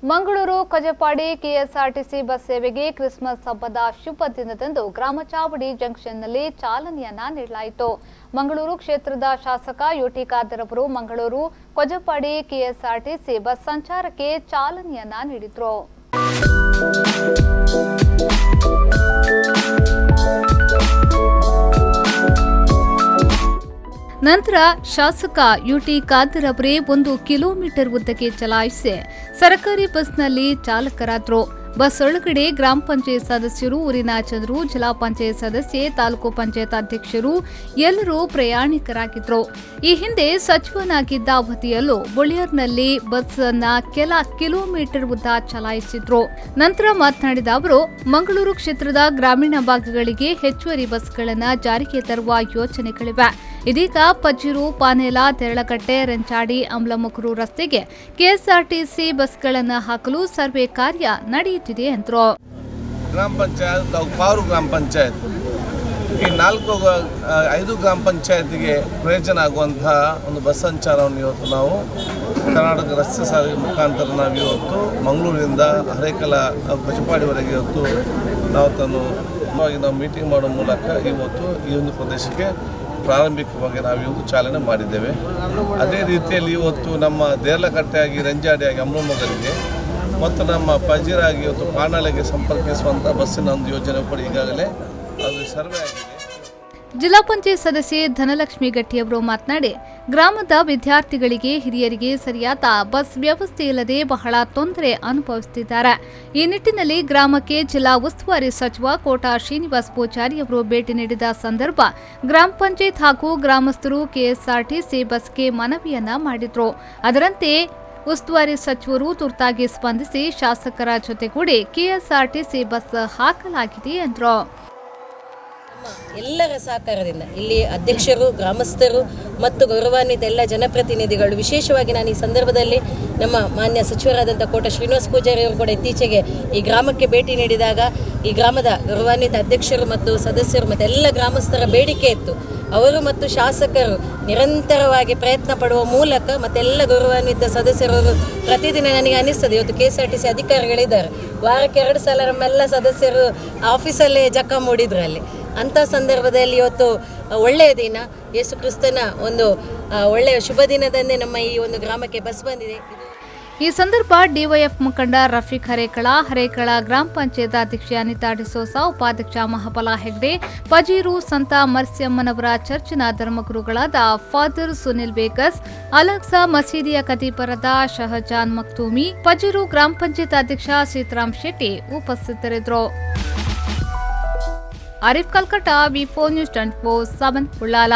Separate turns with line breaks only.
Mangaluru ಕಜಪಾಡಿ KSRTC bus ಸೇವೆಗೆ Christmas ಹಬ್ಬದ ಶುಭ ದಿನದಂದು ಗ್ರಾಮ ಚಾವಡಿ ಜಂಕ್ಷನ್ನಲ್ಲಿ ಚಾಲನೆಯನ್ನ ನೀಡಲಾಯಿತು. ಮಂಗಳೂರು ಕ್ಷೇತ್ರದ ಶಾಸಕ ಯುಟಿ ಖಾದರ್ ಅವರು ಮಂಗಳೂರು ಕಜಪಾಡಿ ಕೆಎಸ್ಆರ್ಟಿಸಿ ಬಸ್ ಸಂಚಾರಕ್ಕೆ ಚಾಲನೆಯನ್ನ ನೀಡಿದರು. ನಂತರ ಶಾಸಕ ಯುಟಿ ಖಾದರ್ ಅವರೇ 1 ಕಿಲೋಮೀಟರ್ ಉದ್ದಕ್ಕೆ ಚಲಾಯಿಸಿ ಸರ್ಕಾರಿ ಬಸ್ನಲ್ಲಿ ಚಾಲಕರಾದರು. ಬಸ್ ಒಳಗಡೆ ಗ್ರಾಮ ಪಂಚಾಯತ್ ಸದಸ್ಯರು, ಊರಿನ ಜನರು, ಜಿಲ್ಲಾ ಪಂಚಾಯತ್ ಸದಸ್ಯೆ, ತಾಲೂಕು ಪಂಚಾಯತ್ ಅಧ್ಯಕ್ಷರು ಎಲ್ಲರೂ ಪ್ರಯಾಣಿಕರಾಗಿದ್ರು. ಈ ಹಿಂದೆ ಸಚಿವನಾಗಿದ್ದ ಅವಧಿಯಲ್ಲೂ ಬೊಳಿಯರ್ನಲ್ಲಿ ಬಸ್ ಅನ್ನ ಕೆಲ ಕಿಲೋಮೀಟರ್ ಉದ್ದ ಚಲಾಯಿಸಿದ್ರು. ನಂತರ ಮಾತನಾಡಿದ ಅವರು, ಮಂಗಳೂರು ಕ್ಷೇತ್ರದ ಗ್ರಾಮೀಣ ಭಾಗಗಳಿಗೆ ಹೆಚ್ಚುವರಿ ಬಸ್ಗಳನ್ನು ಜಾರಿಗೆ ತರುವ ಯೋಚನೆಗಳಿವೆ. ಇದೀಗ ಪಜ್ಜಿರು, ಪಾನೇಲ, ತೆರಳಕಟ್ಟೆ, ರೆಂಚಾಡಿ, ಅಮ್ಲಮುಕರು ರಸ್ತೆಗೆ ಕೆಎಸ್ಆರ್ಟಿಸಿ ಬಸ್ಗಳನ್ನು ಹಾಕಲು ಸರ್ವೆ ಕಾರ್ಯ ನಡೆಯುತ್ತಿದೆ ಎಂದರು.
ಗ್ರಾಮ ಪಂಚಾಯತ್ ಪಾರು ಗ್ರಾಮ ಪಂಚಾಯತ್ ಈ 5 ಗ್ರಾಮ ಪಂಚಾಯತ್ಗೆ ಪ್ರಯೋಜನ ಆಗುವಂತಹ ಒಂದು ಬಸ್ ಸಂಚಾರವನ್ನು ಇವತ್ತು ನಾವು ಕರ್ನಾಟಕ ರಸ್ತೆ ಸಾರಿಗೆ ಮುಖಾಂತರ ನಾವು ಇವತ್ತು ಮಂಗಳೂರಿನಿಂದ ಹರೇಕಲ ಕಜಪಾಡಿವರೆಗೆ ಇವತ್ತು ನಾವು ಮೀಟಿಂಗ್ ಮಾಡೋ ಮೂಲಕ ಇವತ್ತು ಈ ಒಂದು ಪ್ರದೇಶಕ್ಕೆ ಪ್ರಾರಂಭಿಕವಾಗಿ ನಾವು ಇವತ್ತು ಚಾಲನೆ ಮಾಡಿದ್ದೇವೆ. ಅದೇ ರೀತಿಯಲ್ಲಿ ಇವತ್ತು ನಮ್ಮ ದೇರ್ಲಕಟ್ಟೆಯಾಗಿ, ರೆಂಜಾಡಿಯಾಗಿ, ಅಮ್ಲಮೊಗರಿಗೆ ಮತ್ತು ನಮ್ಮ ಪಜಿರಾಗಿ ಇವತ್ತು ಪಾನಾಲೆಗೆ ಸಂಪರ್ಕಿಸುವಂಥ ಬಸ್ಸಿನ ಒಂದು ಯೋಜನೆ ಕೂಡ ಈಗಾಗಲೇ ಅದು ಸರ್ವೆ ಆಗಿದೆ.
ಜಿಲ್ಲಾ ಪಂಚಾಯತ್ ಸದಸ್ಯೆ ಧನಲಕ್ಷ್ಮಿ ಗಟ್ಟಿಯವರು ಮಾತನಾಡಿ, ಗ್ರಾಮದ ವಿದ್ಯಾರ್ಥಿಗಳಿಗೆ, ಹಿರಿಯರಿಗೆ ಸರಿಯಾದ ಬಸ್ ವ್ಯವಸ್ಥೆ ಇಲ್ಲದೆ ಬಹಳ ತೊಂದರೆ ಅನುಭವಿಸುತ್ತಿದ್ದಾರೆ. ಈ ನಿಟ್ಟಿನಲ್ಲಿ ಗ್ರಾಮಕ್ಕೆ ಜಿಲ್ಲಾ ಉಸ್ತುವಾರಿ ಸಚಿವ ಕೋಟಾ ಶ್ರೀನಿವಾಸ್ ಪೂಜಾರಿ ಅವರು ಭೇಟಿ ನೀಡಿದ ಸಂದರ್ಭ ಗ್ರಾಮ ಪಂಚಾಯತ್ ಹಾಗೂ ಗ್ರಾಮಸ್ಥರು ಕೆಎಸ್ಆರ್ಟಿಸಿ ಬಸ್ಗೆ ಮನವಿಯನ್ನ ಮಾಡಿದ್ರು. ಅದರಂತೆ ಉಸ್ತುವಾರಿ ಸಚಿವರು ತುರ್ತಾಗಿ ಸ್ಪಂದಿಸಿ ಶಾಸಕರ ಜೊತೆಗೂಡಿ ಕೆಎಸ್ಆರ್ಟಿಸಿ ಬಸ್ ಹಾಕಲಾಗಿದೆ ಎಂದರು.
ಎಲ್ಲರ ಸಹಕಾರದಿಂದ ಇಲ್ಲಿ ಅಧ್ಯಕ್ಷರು, ಗ್ರಾಮಸ್ಥರು ಮತ್ತು ಗೌರವಾನ್ವಿತ ಎಲ್ಲ ಜನಪ್ರತಿನಿಧಿಗಳು, ವಿಶೇಷವಾಗಿ ನಾನು ಈ ಸಂದರ್ಭದಲ್ಲಿ ನಮ್ಮ ಮಾನ್ಯ ಸಚಿವರಾದಂಥ ಕೋಟಾ ಶ್ರೀನಿವಾಸ್ ಪೂಜಾರಿ ಅವರು ಕೂಡ ಇತ್ತೀಚೆಗೆ ಈ ಗ್ರಾಮಕ್ಕೆ ಭೇಟಿ ನೀಡಿದಾಗ ಈ ಗ್ರಾಮದ ಗೌರವಾನ್ವಿತ ಅಧ್ಯಕ್ಷರು ಮತ್ತು ಸದಸ್ಯರು ಮತ್ತು ಎಲ್ಲ ಗ್ರಾಮಸ್ಥರ ಬೇಡಿಕೆ ಇತ್ತು. ಅವರು ಮತ್ತು ಶಾಸಕರು ನಿರಂತರವಾಗಿ ಪ್ರಯತ್ನ ಪಡುವ ಮೂಲಕ ಮತ್ತೆಲ್ಲ ಗೌರವಾನ್ವಿತ ಸದಸ್ಯರು ಪ್ರತಿದಿನ ನನಗೆ ಅನಿಸ್ತದೆ, ಇವತ್ತು ಕೆಎಸ್ಆರ್ಟಿಸಿ ಅಧಿಕಾರಿಗಳಿದ್ದಾರೆ, ವಾರಕ್ಕೆ 2 ಸಲ ನಮ್ಮೆಲ್ಲ ಸದಸ್ಯರು ಆಫೀಸಲ್ಲೇ ಜಕ್ಕ ಮೂಡಿದ್ರು ಅಲ್ಲಿ. ಅಂಥ ಸಂದರ್ಭದಲ್ಲಿ ಇವತ್ತು ಒಳ್ಳೆಯ ದಿನ, ಯೇಸು ಕ್ರಿಸ್ತನ ಒಂದು ಒಳ್ಳೆಯ ಶುಭ ದಿನದಂದೇ ನಮ್ಮ ಈ ಒಂದು ಗ್ರಾಮಕ್ಕೆ ಬಸ್ ಬಂದಿದೆ.
ಈ ಸಂದರ್ಭ ಡಿವೈಎಫ್ ಮುಖಂಡ ರಫೀಕ್ ಹರೇಕಳ ಗ್ರಾಮ ಪಂಚಾಯತ್ ಅಧ್ಯಕ್ಷೆ ಅನಿತಾ ಡಿಸೋಸ, ಉಪಾಧ್ಯಕ್ಷ ಮಹಾಬಲ ಹೆಗ್ಡೆ, ಪಜೀರು ಸಂತ ಮರ್ಸ್ಯಮ್ಮನವರ ಚರ್ಚಿನ ಧರ್ಮಗುರುಗಳಾದ ಫಾದರ್ ಸುನಿಲ್ ಬೇಗಸ್, ಅಲಕ್ಸಾ ಮಸೀದಿಯ ಖತೀಬರಾದ ಶಹಜಾನ್ ಮಕ್ತೂಮಿ, ಪಜೀರು ಗ್ರಾಮ ಪಂಚಾಯತ್ ಅಧ್ಯಕ್ಷ ಸೀತಾರಾಮ್ ಶೆಟ್ಟಿ ಉಪಸ್ಥಿತರಿದ್ದರು. ಆರಿಫ್ ಕಲ್ಕಟ, ವಿ4 ನ್ಯೂಸ್ 24/7 ಉಳ್ಳಾಲ.